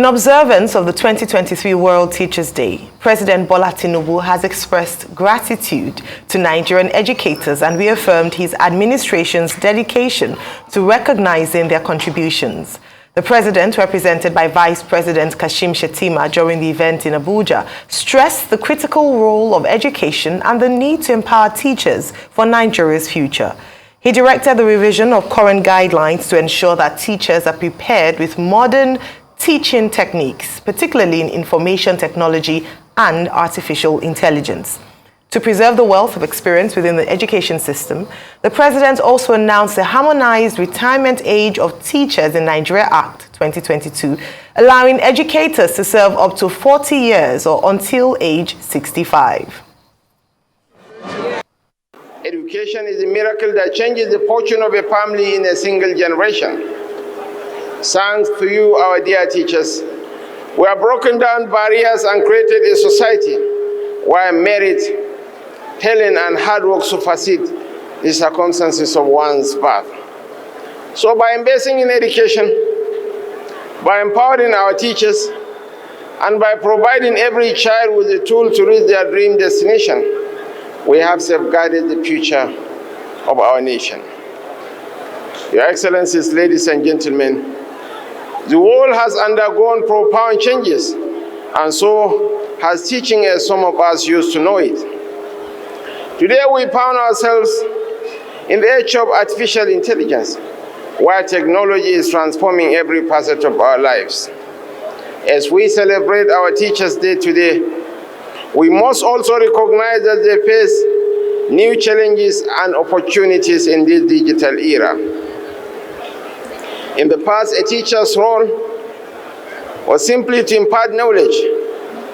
In observance of the 2023 World Teachers' Day, President Bola Tinubu has expressed gratitude to Nigerian educators and reaffirmed his administration's dedication to recognizing their contributions. The president, represented by Vice President Kashim Shettima during the event in Abuja, stressed the critical role of education and the need to empower teachers for Nigeria's future. He directed the revision of current guidelines to ensure that teachers are prepared with modern teaching techniques, particularly in information technology and artificial intelligence. To preserve the wealth of experience within the education system, the president also announced the Harmonized Retirement Age of Teachers in Nigeria Act 2022, allowing educators to serve up to 40 years or until age 65. Education is a miracle that changes the fortune of a family in a single generation. Thanks to you, our dear teachers, we have broken down barriers and created a society where merit, talent, and hard work supersede the circumstances of one's birth. So by investing in education, by empowering our teachers, and by providing every child with a tool to reach their dream destination, we have safeguarded the future of our nation. Your Excellencies, ladies and gentlemen, the world has undergone profound changes, and so has teaching as some of us used to know it. Today we found ourselves in the age of artificial intelligence, where technology is transforming every facet of our lives. As we celebrate our Teachers' Day today, we must also recognize that they face new challenges and opportunities in this digital era. In the past, a teacher's role was simply to impart knowledge,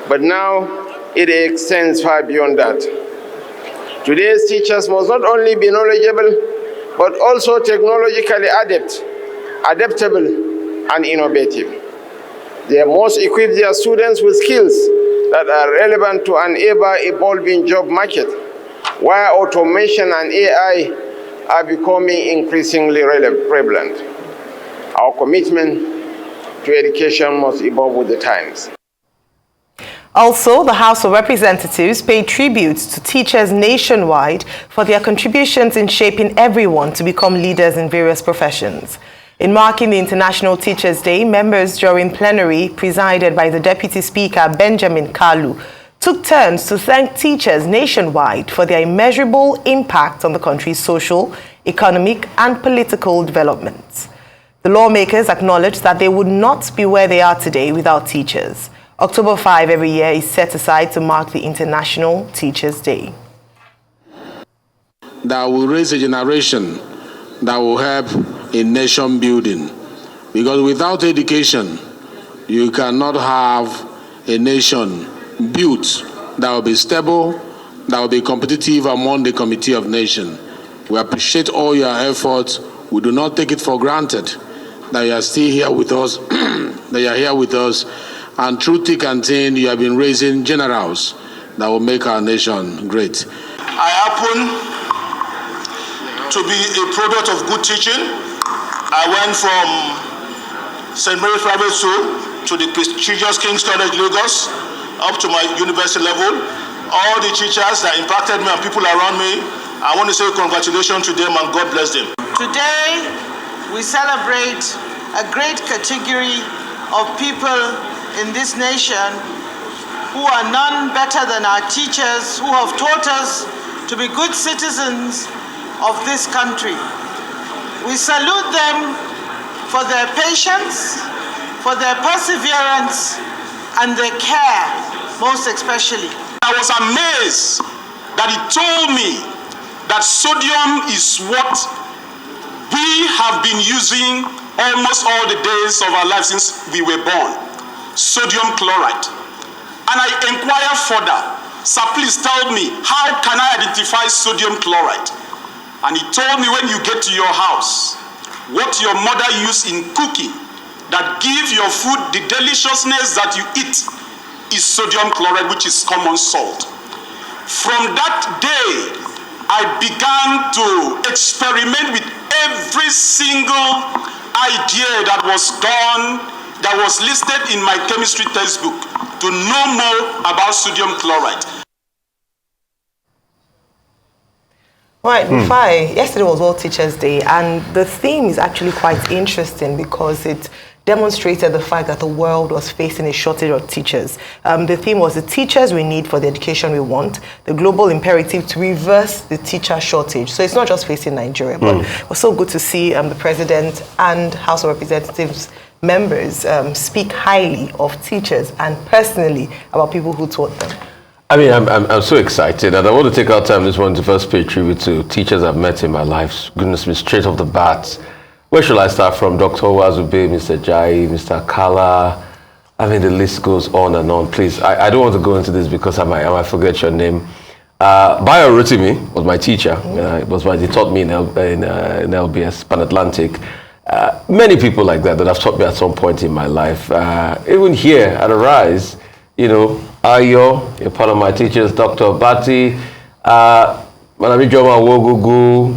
but now it extends far beyond that. Today's teachers must not only be knowledgeable, but also technologically adaptable, and innovative. They must equip their students with skills that are relevant to an ever-evolving job market, where automation and AI are becoming increasingly prevalent. Our commitment to education must evolve with the times. Also, the House of Representatives paid tribute to teachers nationwide for their contributions in shaping everyone to become leaders in various professions. In marking the International Teachers' Day, members during plenary, presided by the Deputy Speaker Benjamin Kalu, took turns to thank teachers nationwide for their immeasurable impact on the country's social, economic, and political developments. The lawmakers acknowledged that they would not be where they are today without teachers. October 5 every year is set aside to mark the International Teachers' Day. That will raise a generation that will help in nation building. Because without education, you cannot have a nation built that will be stable, that will be competitive among the Committee of Nations. We appreciate all your efforts. We do not take it for granted that you are still here with us, and through thick and thin, you have been raising generals that will make our nation great. I happen to be a product of good teaching. I went from St. Mary's Private School to the prestigious King's College, Lagos, up to my university level. All the teachers that impacted me and people around me, I want to say congratulations to them and God bless them. Today, we celebrate a great category of people in this nation who are none better than our teachers, who have taught us to be good citizens of this country. We salute them for their patience, for their perseverance, and their care, most especially. I was amazed that he told me that sodium is what we have been using almost all the days of our lives since we were born. Sodium chloride. And I inquire further, sir, please tell me, how can I identify sodium chloride? And he told me, when you get to your house, what your mother used in cooking that give your food the deliciousness that you eat is sodium chloride, which is common salt. From that day, I began to experiment with every single idea that was done that was listed in my chemistry textbook to know more about sodium chloride. Right, yesterday was World Teachers Day, and the theme is actually quite interesting because it demonstrated the fact that the world was facing a shortage of teachers. The theme was the teachers we need for the education we want, the global imperative to reverse the teacher shortage. So it's not just facing Nigeria, but it was so good to see the President and House of Representatives members speak highly of teachers and personally about people who taught them. I mean, I'm so excited, and I want to take our time this morning to first pay tribute to teachers I've met in my life. Goodness me, straight off the bat. Where should I start from? Dr. Wazube, Mr. Jai, Mr. Kala. I mean, the list goes on and on. Please, I don't want to go into this because I might forget your name. Bayo Rotimi was my teacher. He taught me in LBS, Pan Atlantic. Many people like that have taught me at some point in my life. Even here at Arise, you know, Ayo, you're part of my teachers, Dr. Bati, Madam Joma Wogugu,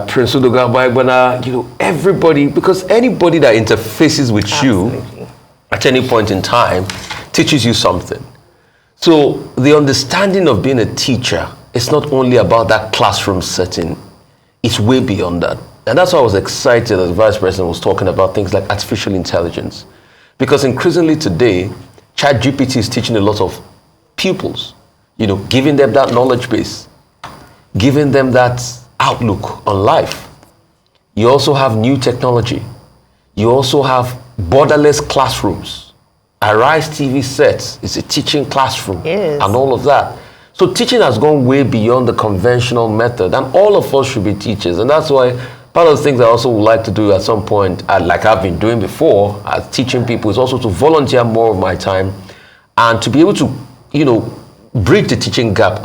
Prince Udoga, you know, everybody, because anybody that interfaces with you at any point in time teaches you something. So the understanding of being a teacher is not only about that classroom setting, it's way beyond that. And that's why I was excited as the Vice President was talking about things like artificial intelligence. Because increasingly today, ChatGPT is teaching a lot of pupils, you know, giving them that knowledge base, giving them that outlook on life. You also have new technology. You also have borderless classrooms. Arise TV sets is a teaching classroom and all of that. So teaching has gone way beyond the conventional method, and all of us should be teachers. And that's why part of the things I also would like to do at some point, like I've been doing before, as teaching people, is also to volunteer more of my time and to be able to, you know, bridge the teaching gap.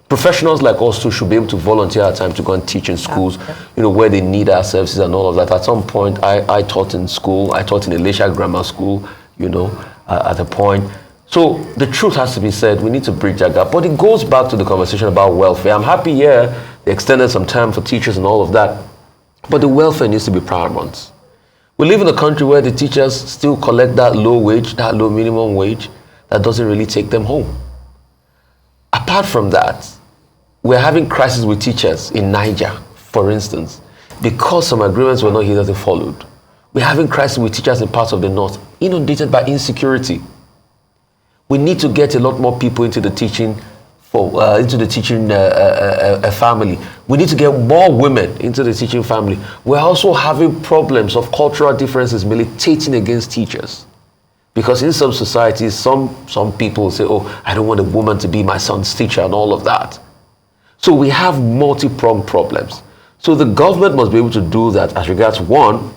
Professionals like us too should be able to volunteer our time to go and teach in schools, you know, where they need our services and all of that. At some point, I taught in school. I taught in Elisha Grammar School, you know, at a point. So the truth has to be said. We need to bridge that gap. But it goes back to the conversation about welfare. I'm happy here they extended some time for teachers and all of that. But the welfare needs to be paramount. We live in a country where the teachers still collect that low wage, that low minimum wage, that doesn't really take them home. Apart from that, we're having crisis with teachers in Niger, for instance, because some agreements were not hitherto followed. We're having crisis with teachers in parts of the north, inundated by insecurity. We need to get a lot more people into the teaching family. We need to get more women into the teaching family. We're also having problems of cultural differences militating against teachers. Because in some societies, some people say, oh, I don't want a woman to be my son's teacher and all of that. So we have multi-pronged problems. So the government must be able to do that as regards, one,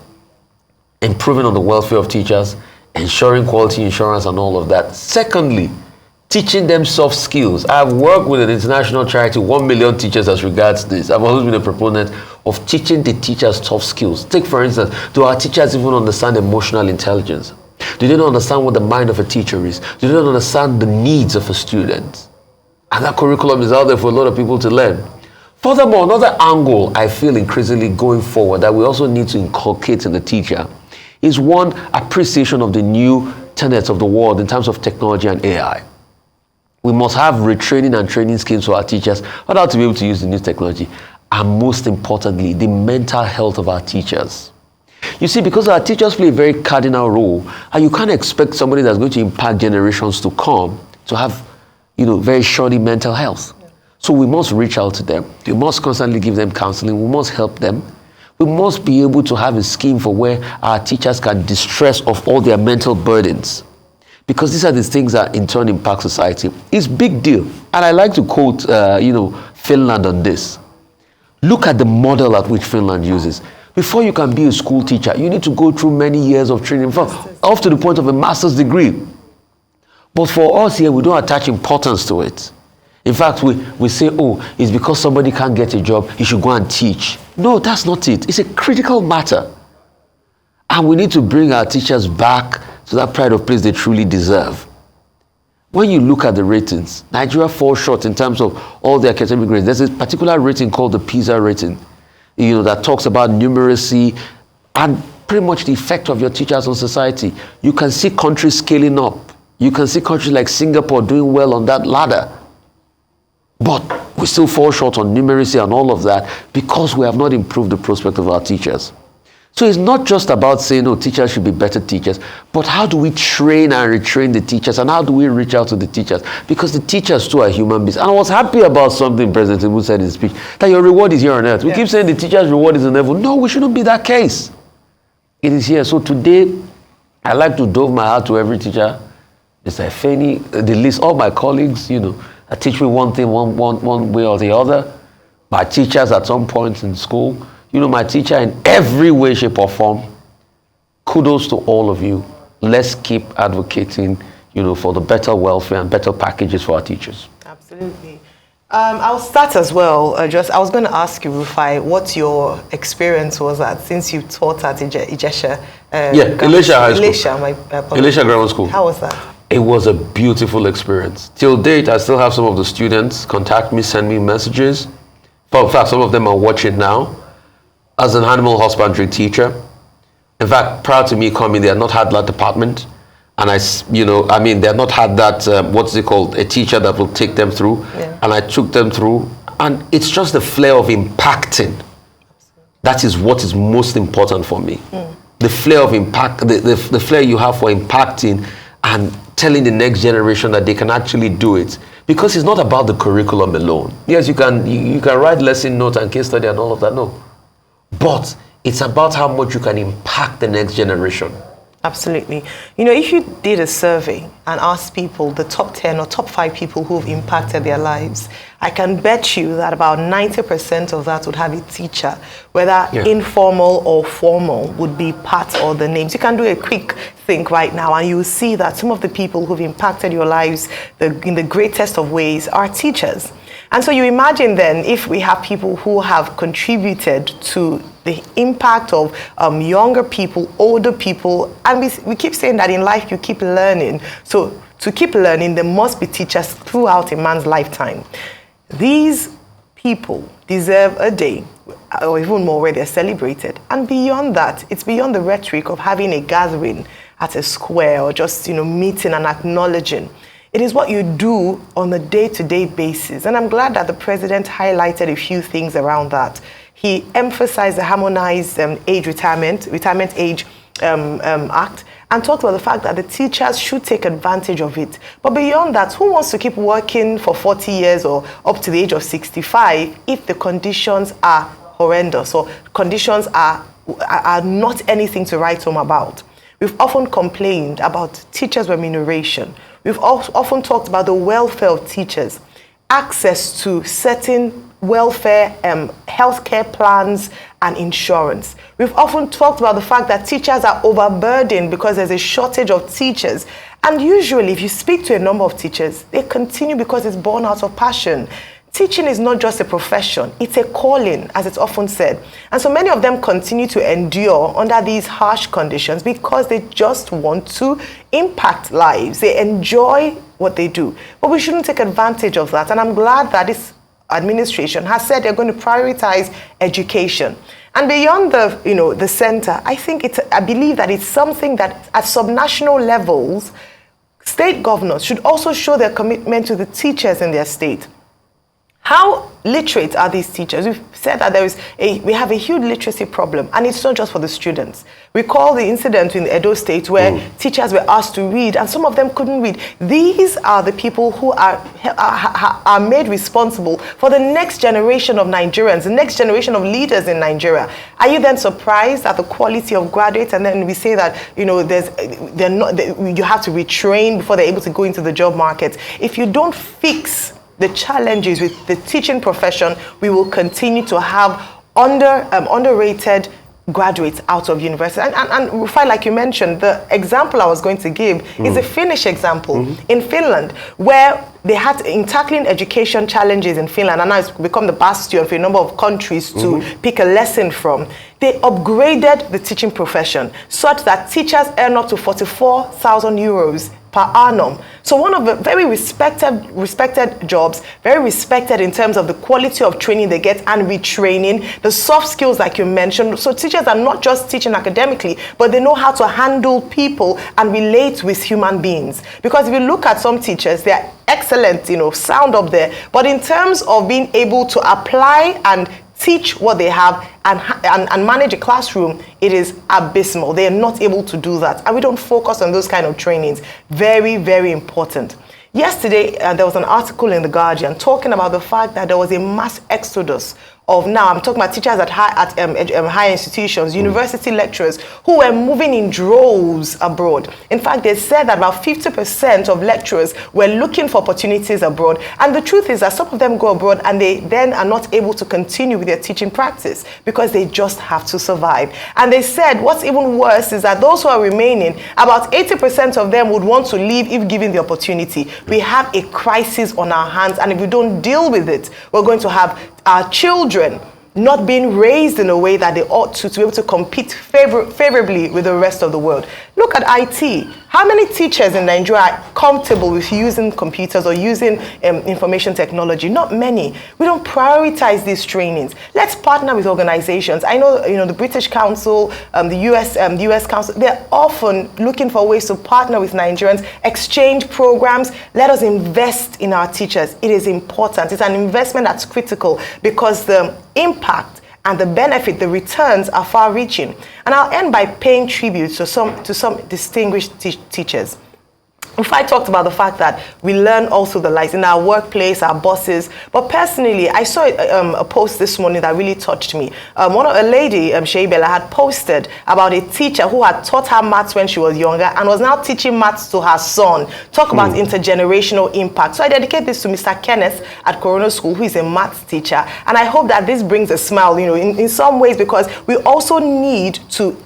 improving on the welfare of teachers, ensuring quality insurance and all of that. Secondly, teaching them soft skills. I've worked with an international charity, 1 million teachers as regards this. I've always been a proponent of teaching the teachers soft skills. Take, for instance, do our teachers even understand emotional intelligence? Do they not understand what the mind of a teacher is? Do they not understand the needs of a student? And that curriculum is out there for a lot of people to learn. Furthermore, another angle I feel increasingly going forward that we also need to inculcate in the teacher is one, appreciation of the new tenets of the world in terms of technology and AI. We must have retraining and training schemes for our teachers on how to be able to use the new technology. And most importantly, the mental health of our teachers. You see, because our teachers play a very cardinal role, and you can't expect somebody that's going to impact generations to come to have, you know, very shoddy mental health. So we must reach out to them. We must constantly give them counseling. We must help them. We must be able to have a scheme for where our teachers can distress of all their mental burdens. Because these are the things that in turn impact society. It's a big deal. And I like to quote, Finland on this. Look at the model at which Finland uses. Before you can be a school teacher, you need to go through many years of training, up to the point of a master's degree. But for us here, we don't attach importance to it. In fact, we say, oh, it's because somebody can't get a job, you should go and teach. No, that's not it. It's a critical matter. And we need to bring our teachers back to that pride of place they truly deserve. When you look at the ratings, Nigeria falls short in terms of all the academic grades. There's a particular rating called the PISA rating, you know, that talks about numeracy. And pretty much the effect of your teachers on society. You can see countries scaling up. You can see countries like Singapore doing well on that ladder. But we still fall short on numeracy and all of that because we have not improved the prospect of our teachers. So it's not just about saying, oh, teachers should be better teachers, but how do we train and retrain the teachers, and how do we reach out to the teachers? Because the teachers too are human beings. And I was happy about something President Tinubu said in his speech, that your reward is here on earth. We keep saying the teacher's reward is in heaven. No, we shouldn't be that case. It is here. So today, I like to dove my heart to every teacher. Mr. Efeni, the list, all my colleagues, that teach me one thing, one way or the other. My teachers at some point in school, my teacher in every way, shape, or form. Kudos to all of you. Let's keep advocating, for the better welfare and better packages for our teachers. Absolutely. I'll start as well. I was going to ask you, Rufai, what your experience was since you taught at Ijesha. Elisha High School. Elisha Grammar School. How was that? It was a beautiful experience. Till date, I still have some of the students contact me, send me messages. In fact, some of them are watching now. As an animal husbandry teacher, in fact, prior to me coming, they had not had that department. And they had not had that, a teacher that will take them through. Yeah. And I took them through. And it's just the flair of impacting. That is what is most important for me. The flair of impact, the flair you have for impacting and telling the next generation that they can actually do it. Because it's not about the curriculum alone. Yes, you can write lesson notes and case study and all of that, no. But it's about how much you can impact the next generation. Absolutely. If you did a survey and asked people, the top 10 or top 5 people who've impacted their lives, I can bet you that about 90% of that would have a teacher, whether informal or formal would be part of the names. You can do a quick think right now and you'll see that some of the people who've impacted your lives in the greatest of ways are teachers. And so you imagine then if we have people who have contributed to the impact of younger people, older people, and we keep saying that in life you keep learning. So to keep learning, there must be teachers throughout a man's lifetime. These people deserve a day, or even more, where they're celebrated. And beyond that, it's beyond the rhetoric of having a gathering at a square or just meeting and acknowledging. It is what you do on a day-to-day basis. And I'm glad that the president highlighted a few things around that. He emphasized the harmonized retirement age act, and talked about the fact that the teachers should take advantage of it. But beyond that, who wants to keep working for 40 years or up to the age of 65 if the conditions are horrendous or conditions are not anything to write home about? We've often complained about teachers' remuneration. We've often talked about the welfare of teachers, access to certain welfare, healthcare plans and insurance. We've often talked about the fact that teachers are overburdened because there's a shortage of teachers. And usually if you speak to a number of teachers, they continue because it's born out of passion. Teaching is not just a profession, it's a calling, as it's often said. And so many of them continue to endure under these harsh conditions because they just want to impact lives. They enjoy what they do. But we shouldn't take advantage of that. And I'm glad that this administration has said they're going to prioritize education. And beyond the center, I believe that it's something that at subnational levels, state governors should also show their commitment to the teachers in their state. How literate are these teachers? We've said that we have a huge literacy problem, and it's not just for the students. Recall the incident in Edo State where teachers were asked to read, and some of them couldn't read. These are the people who are made responsible for the next generation of Nigerians, the next generation of leaders in Nigeria. Are you then surprised at the quality of graduates? And then we say that you have to retrain before they're able to go into the job market. If you don't fix the challenges with the teaching profession, we will continue to have underrated graduates out of university. And Rufai, like you mentioned, the example I was going to give is a Finnish example in Finland, where they had, in tackling education challenges in Finland, and now it's become the bastion for a number of countries to pick a lesson from, they upgraded the teaching profession such that teachers earn up to 44,000 euros per annum. So one of the very respected jobs, very respected in terms of the quality of training they get and retraining, the soft skills like you mentioned. So teachers are not just teaching academically, but they know how to handle people and relate with human beings. Because if you look at some teachers, they're excellent, sound up there. But in terms of being able to apply and teach what they have and manage a classroom, it is abysmal. They are not able to do that. And we don't focus on those kind of trainings. Very, very important. Yesterday, there was an article in The Guardian talking about the fact that there was a mass exodus of, now I'm talking about teachers at high institutions, university lecturers who were moving in droves abroad. In fact, they said that about 50% of lecturers were looking for opportunities abroad. And the truth is that some of them go abroad and they then are not able to continue with their teaching practice because they just have to survive. And they said what's even worse is that those who are remaining, about 80% of them would want to leave if given the opportunity. We have a crisis on our hands, and if we don't deal with it, we're going to have our children not being raised in a way that they ought to be able to compete favorably with the rest of the world. Look at IT. How many teachers in Nigeria are comfortable with using computers or using information technology? Not many. We don't prioritize these trainings. Let's partner with organizations. I know, the British Council, the US Council, they're often looking for ways to partner with Nigerians, exchange programs. Let us invest in our teachers. It is important. It's an investment that's critical because the impact and the benefit, the returns are far-reaching. And I'll end by paying tribute to some distinguished teachers. If I talked about the fact that we learn also the lives in our workplace, our bosses, but personally, I saw a post this morning that really touched me. A lady, Sheibela, had posted about a teacher who had taught her maths when she was younger and was now teaching maths to her son. Talk about intergenerational impact. So I dedicate this to Mr. Kenneth at Corona School, who is a maths teacher, and I hope that this brings a smile, in some ways, because we also need to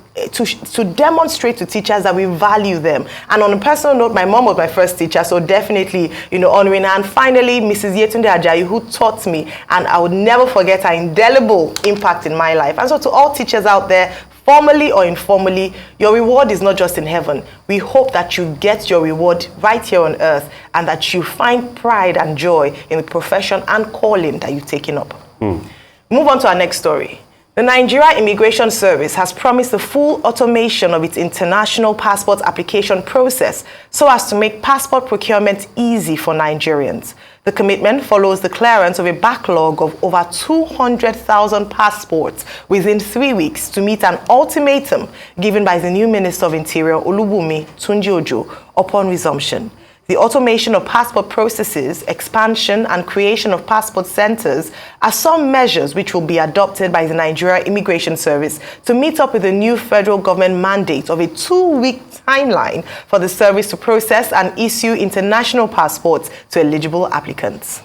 demonstrate to teachers that we value them. And on a personal note, my mom was my first teacher, so definitely, honoring her. And finally, Mrs. Yetunde Ajayi, who taught me, and I would never forget her indelible impact in my life. And so to all teachers out there, formally or informally, your reward is not just in heaven. We hope that you get your reward right here on earth and that you find pride and joy in the profession and calling that you've taken up. Move on to our next story. The Nigerian Immigration Service has promised the full automation of its international passport application process so as to make passport procurement easy for Nigerians. The commitment follows the clearance of a backlog of over 200,000 passports within 3 weeks to meet an ultimatum given by the new Minister of Interior, Olubunmi Tunji-Ojo, upon resumption. The automation of passport processes, expansion and creation of passport centers are some measures which will be adopted by the Nigeria Immigration Service to meet up with the new federal government mandate of a 2-week timeline for the service to process and issue international passports to eligible applicants.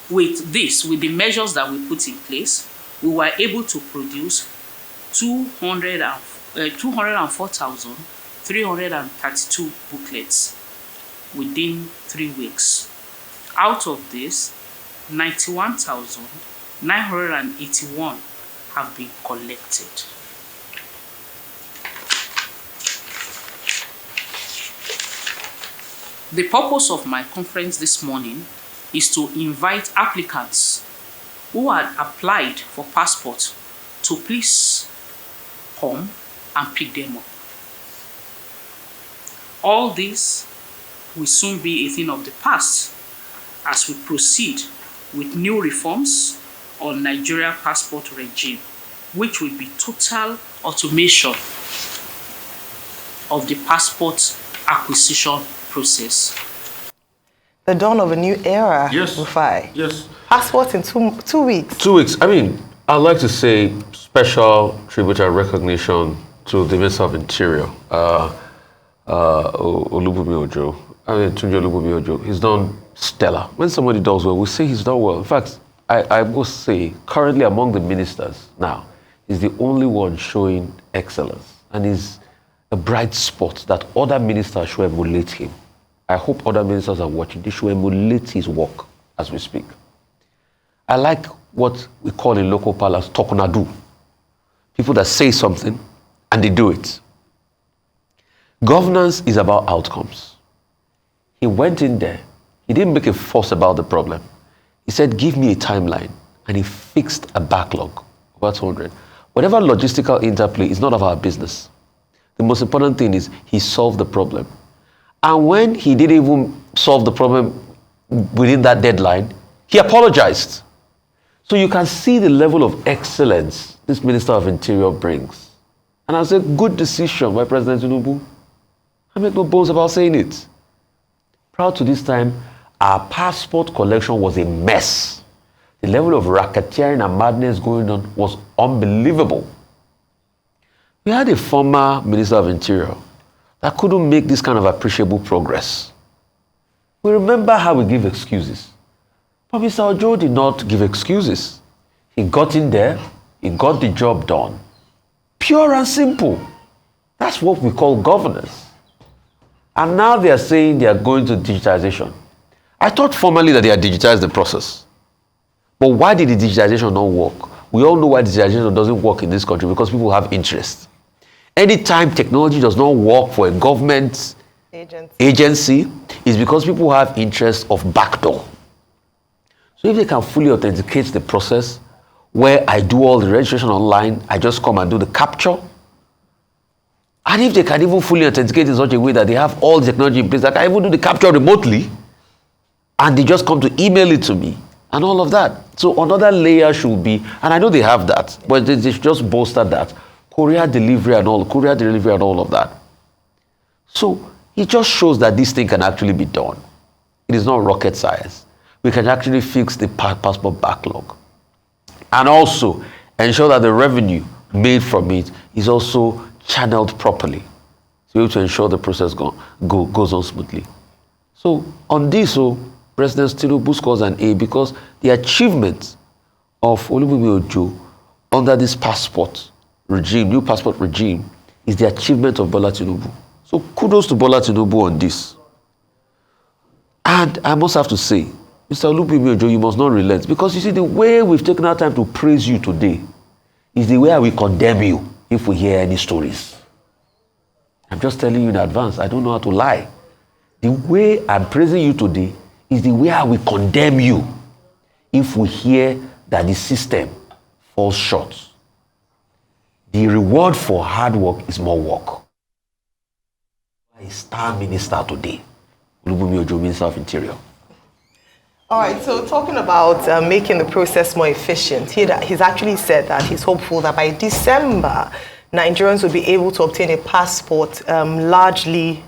With the measures that we put in place, we were able to produce 204,332 booklets within 3 weeks. Out of this, 91,981 have been collected. The purpose of my conference this morning is to invite applicants who had applied for passports to please come and pick them up. All this will soon be a thing of the past as we proceed with new reforms on Nigeria passport regime, which will be total automation of the passport acquisition process. The dawn of a new era, Yes. Rufai. Yes. Passports in two weeks. 2 weeks. I mean, I'd like to say special tribute and recognition to the Minister of Interior, Olubunmi Ojo. Tunji Olubunmi Ojo. He's done stellar. When somebody does well, we say he's done well. In fact, I must say, currently among the ministers now, he's the only one showing excellence. And he's a bright spot that other ministers should emulate him. I hope other ministers are watching. They should emulate his work as we speak. I like what we call in local parlance, tokunadu. people that say something and they do it. Governance is about outcomes. He went in there. He didn't make a fuss about the problem. He said, give me a timeline. And he fixed a backlog, over 200. Whatever logistical interplay is none of our business. The most important thing is he solved the problem. And when he didn't even solve the problem within that deadline, he apologized. So you can see the level of excellence this Minister of Interior brings. And I said, good decision by President Tinubu. I make no bones about saying it. Proud to this time, our passport collection was a mess. The level of racketeering and madness going on was unbelievable. We had a former Minister of Interior that couldn't make this kind of appreciable progress. We remember how we give excuses. But Mr. Ojo did not give excuses. He got in there, he got the job done. Pure and simple. That's what we call governance. And now they are saying they are going to digitization. I thought formally that they had digitized the process. But why did the digitization not work? We all know why digitization doesn't work in this country, because people have interest. Anytime technology does not work for a government agency, it's because people have interest of backdoor. So if they can fully authenticate the process, where I do all the registration online, I just come and do the capture. And if they can even fully authenticate in such a way that they have all the technology in place, that I can even do the capture remotely, and they just come to email it to me, and all of that. So another layer should be, and I know they have that, but they should just bolster that, courier delivery and all of that. So it just shows that this thing can actually be done. It is not rocket science. We can actually fix the passport backlog, and also ensure that the revenue made from it is also channeled properly, to be able to ensure the process goes on smoothly. So on this, President Tinubu scores an A, because the achievement of Olubunmi Ojo under this passport regime, new passport regime, is the achievement of Bola Tinubu. So kudos to Bola Tinubu on this. And I must have to say, Mr. Olubunmi Ojo, you must not relent, because you see, the way we've taken our time to praise you today is the way I will condemn you if we hear any stories. I'm just telling you in advance, I don't know how to lie. The way I'm praising you today is the way I will condemn you if we hear that the system falls short. The reward for hard work is more work. A star minister today, Olubunmi Ojo, Minister of Interior. All right, so talking about making the process more efficient, he's actually said that he's hopeful that by December, Nigerians will be able to obtain a passport largely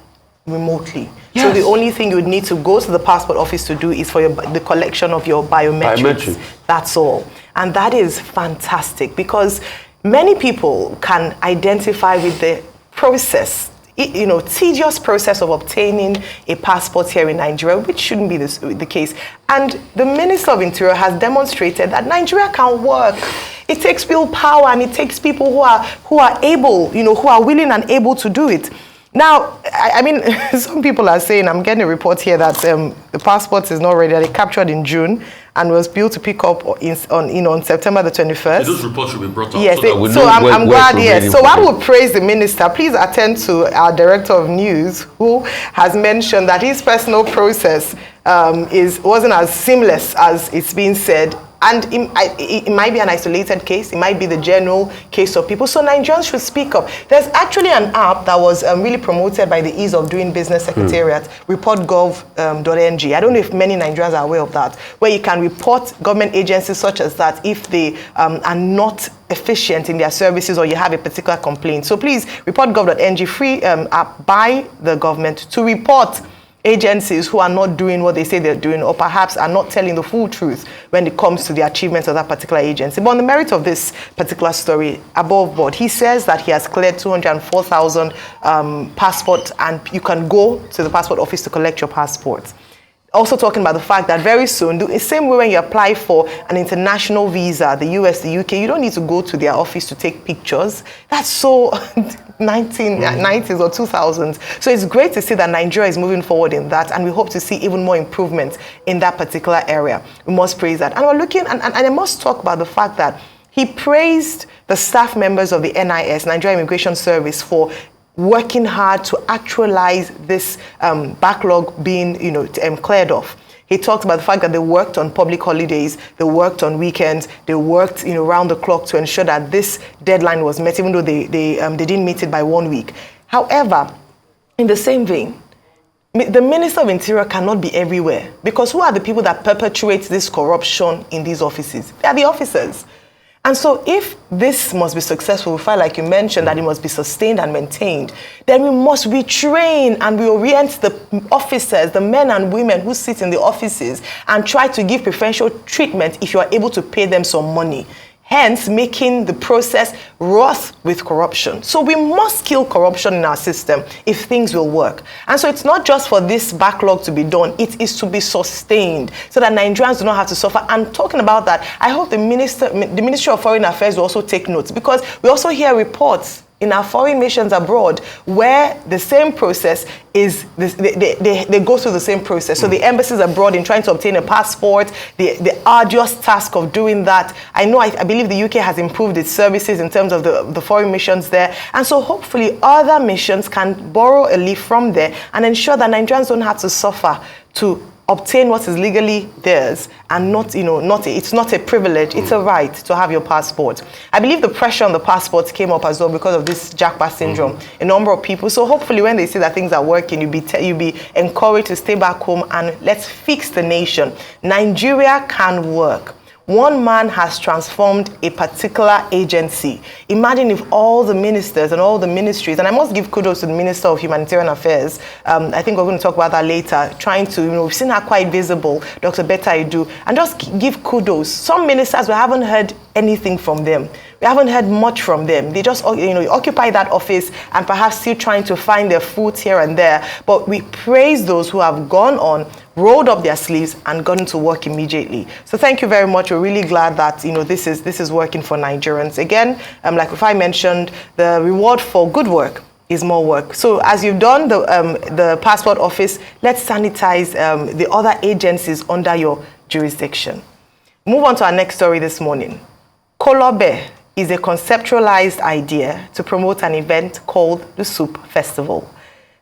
remotely. Yes. So the only thing you would need to go to the passport office to do is for the collection of your biometrics. That's all. And that is fantastic, because many people can identify with the process, tedious process of obtaining a passport here in Nigeria, which shouldn't be the case. And the Minister of Interior has demonstrated that Nigeria can work. It takes willpower, and it takes people who are able, who are willing and able to do it. Now, I mean, some people are saying, I'm getting a report here that the passport is not ready. They captured in June and was built to pick up on September the 21st. Those reports should be brought up. Yes, so I'm glad. Yes, so I will praise the minister. Please attend to our director of news, who has mentioned that his personal process wasn't as seamless as it's been said. And it might be an isolated case. It might be the general case of people. So Nigerians should speak up. There's actually an app that was really promoted by the Ease of Doing Business Secretariat, reportgov.ng. I don't know if many Nigerians are aware of that, where you can report government agencies such as that if they are not efficient in their services, or you have a particular complaint. So please, reportgov.ng, free app by the government to report agencies who are not doing what they say they're doing, or perhaps are not telling the full truth when it comes to the achievements of that particular agency. But on the merit of this particular story, above board, he says that he has cleared 204,000 passports, and you can go to the passport office to collect your passport. Also talking about the fact that very soon, the same way when you apply for an international visa, the US, the UK, you don't need to go to their office to take pictures. That's so 1990s or 2000s. So it's great to see that Nigeria is moving forward in that, and we hope to see even more improvement in that particular area. We must praise that. And we're looking, and I must talk about the fact that He praised the staff members of the NIS, Nigerian Immigration Service, for working hard to actualize this backlog being, cleared off. He talked about the fact that they worked on public holidays, they worked on weekends, they worked, round the clock to ensure that this deadline was met, even though they didn't meet it by 1 week. However, in the same vein, the Minister of Interior cannot be everywhere, because who are the people that perpetuate this corruption in these offices? They are the officers. And so if this must be successful, we find, like you mentioned, that it must be sustained and maintained, then we must retrain and reorient the officers, the men and women who sit in the offices, and try to give preferential treatment if you are able to pay them some money. Hence, making the process wrought with corruption. So we must kill corruption in our system if things will work. And so it's not just for this backlog to be done, it is to be sustained so that Nigerians do not have to suffer. And talking about that, I hope the Ministry of Foreign Affairs will also take notes, because we also hear reports in our foreign nations abroad where the same process is, they go through the same process. So the embassies abroad, in trying to obtain a passport, the arduous task of doing that. I believe the UK has improved its services in terms of the foreign missions there. And so hopefully other missions can borrow a leaf from there and ensure that Nigerians don't have to suffer to obtain what is legally theirs, and it's not a privilege, it's a right to have your passport. I believe the pressure on the passports came up as well because of this jackpot syndrome. A number of people. So hopefully when they see that things are working, you'll be encouraged to stay back home and let's fix the nation. Nigeria can work. One man has transformed a particular agency. Imagine if all the ministers and all the ministries, and I must give kudos to the Minister of Humanitarian Affairs, I think we're going to talk about that later, trying to, we've seen her quite visible, Dr. Betta Edu, and just give kudos. Some ministers, we haven't heard anything from them. We haven't heard much from them. They just, occupy that office and perhaps still trying to find their foot here and there. But we praise those who have gone on, rolled up their sleeves and gotten to work immediately. So thank you very much. We're really glad that this is working for Nigerians. Again, like if I mentioned, the reward for good work is more work. So as you've done the passport office, let's sanitize the other agencies under your jurisdiction. Move on to our next story this morning. Kolobe is a conceptualized idea to promote an event called the Soup Festival.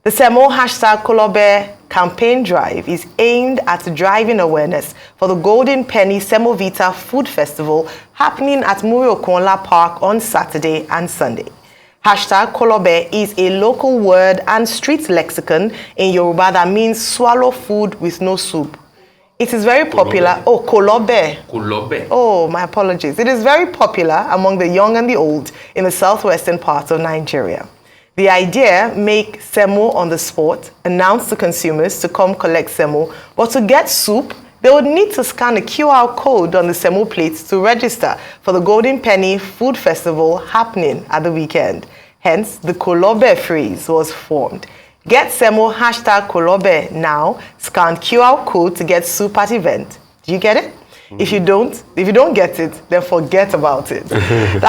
The Semo #Kolobe campaign drive is aimed at driving awareness for the Golden Penny Semovita Food Festival happening at Muri-Okunla Park on Saturday and Sunday. #Kolobe is a local word and street lexicon in Yoruba that means swallow food with no soup. It is very popular. Oh, Kolobe. Kolobe. Oh, my apologies. It is very popular among the young and the old in the southwestern parts of Nigeria. The idea, make semo on the spot, announce to consumers to come collect semo, but to get soup, they would need to scan a QR code on the semo plates to register for the Golden Penny Food Festival happening at the weekend. Hence, the Kolobe phrase was formed. Get semo #Kolobe now, scan QR code to get soup at event. Do you get it? If you don't get it, then forget about it. The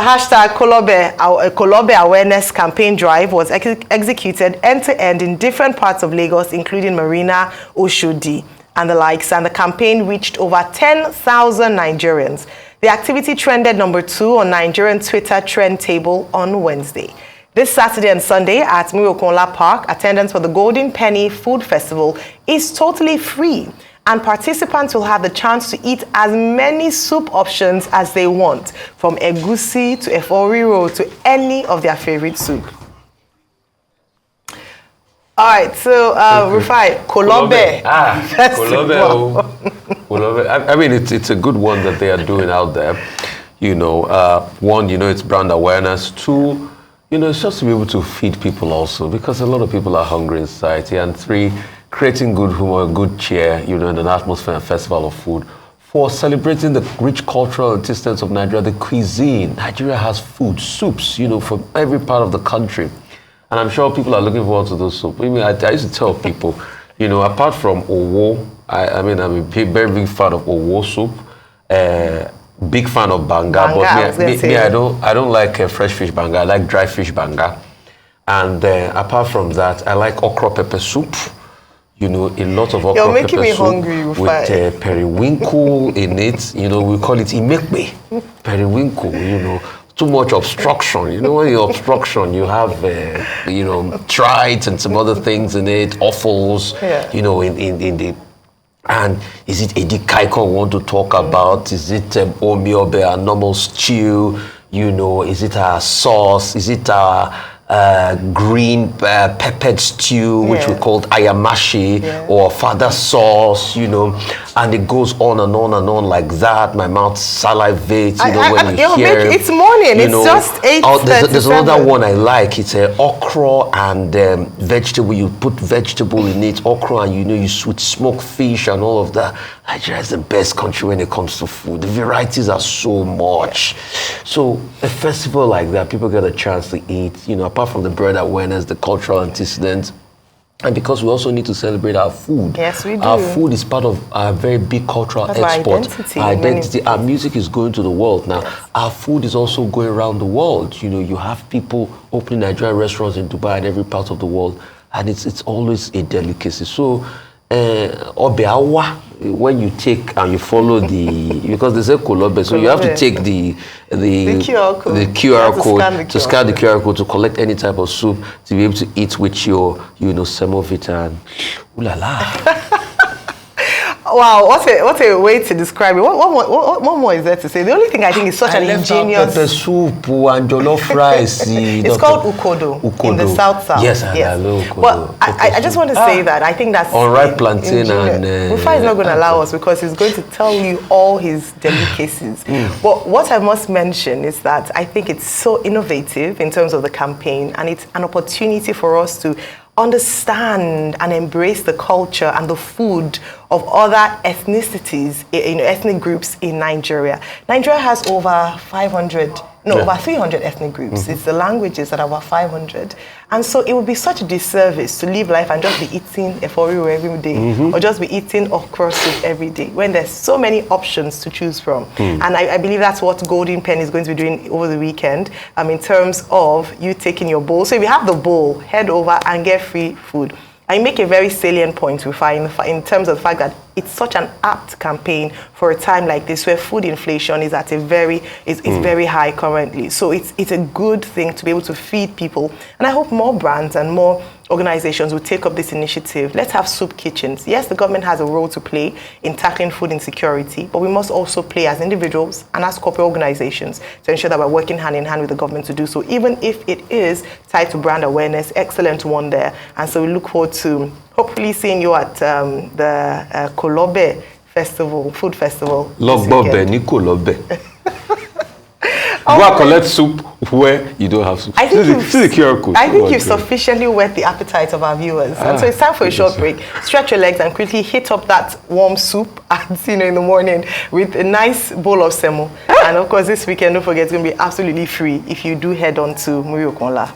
#Kolobe Awareness Campaign Drive was executed end-to-end in different parts of Lagos, including Marina, Oshodi, and the likes, and the campaign reached over 10,000 Nigerians. The activity trended number 2 on Nigerian Twitter trend table on Wednesday. This Saturday and Sunday at Muri-Okunla Park, attendance for the Golden Penny Food Festival is totally free, and participants will have the chance to eat as many soup options as they want, from egusi to eforiro to any of their favorite soup. All right, so Rufai, Kolobe. Kolobe. Kolobe. I mean, it's a good one that they are doing out there. One, it's brand awareness. 2, it's just to be able to feed people also, because a lot of people are hungry in society. And 3, creating good humor, good cheer, in an atmosphere and festival of food. 4, celebrating the rich cultural existence of Nigeria, the cuisine. Nigeria has food, soups, from every part of the country. And I'm sure people are looking forward to those soup. I used to tell people, apart from Owo, I'm a very big fan of Owo soup. Big fan of banga, but me, I don't like fresh fish banga. I like dry fish banga. And apart from that, I like okra pepper soup. you know, a lot of okra You're making me pepper soup hungry with periwinkle in it. You know, we call it imekbe, periwinkle, you know. Too much obstruction. You know, when you obstruction, you have, you know, trite and some other things in it, offals, you know, in the... And is it edikaiko we want to talk about? Is it omiobe, a normal stew? You know, is it a sauce? Is it a green peppered stew, which we called ayamashi, or fada sauce, you know, and it goes on and on and on like that. My mouth salivates, you know, when you hear it's morning, you know, it's just 8:37. There's another one I like. It's okra and vegetable. You put vegetable in it, okra, and you know, you with smoked fish and all of that. Nigeria is the best country when it comes to food. The varieties are so much. So a festival like that, people get a chance to eat, you know, apart from the bread awareness, the cultural antecedents, and because we also need to celebrate our food. Yes, we do. Our food is part of our very big cultural export. Our identity. Our music is going to the world now. Yes. Our food is also going around the world. You know, you have people opening Nigerian restaurants in Dubai and every part of the world, and it's always a delicacy. So, obeawa, when you take and you follow the, because they say kolobe, so you have to take the QR code, to scan the QR code to collect any type of soup to be able to eat with your, you know, semovita and ooh la la. Wow, what a way to describe it. What more is there to say? The only thing I think is such an ingenious... pepper soup and jollof rice. It's called ukodo in the South. Yes, I love ukodo. But I just want to say that I think that's... Unripe plantain and... Mufa is not going to allow us because he's going to tell you all his delicacies. But what I must mention is that I think it's so innovative in terms of the campaign, and it's an opportunity for us to understand and embrace the culture and the food of other ethnicities, you know, ethnic groups in Nigeria. Nigeria has over 300 ethnic groups. It's the languages that are over 500. And so it would be such a disservice to live life and just be eating eforiwo every day, or just be eating okra soup every day, when there's so many options to choose from. And I believe that's what Golden Pen is going to be doing over the weekend, in terms of you taking your bowl. So if you have the bowl, head over and get free food. I make a very salient point we find in terms of the fact that it's such an apt campaign for a time like this, where food inflation is at a very high currently. So it's a good thing to be able to feed people, and I hope more brands and more organizations will take up this initiative. Let's have soup kitchens. Yes, the government has a role to play in tackling food insecurity, but we must also play as individuals and as corporate organizations to ensure that we're working hand in hand with the government to do so, even if it is tied to brand awareness. Excellent one there. And so we look forward to hopefully seeing you at the Kolobe Festival, Food Festival. Logbobe, ni Kolobe. Go and collect soup where you don't have soup. I think you've sufficiently whet the appetite of our viewers. And so it's time for a short break. Stretch your legs and quickly hit up that warm soup in the morning with a nice bowl of semo. And of course, this weekend, don't forget, it's going to be absolutely free if you do head on to Muri Okonla.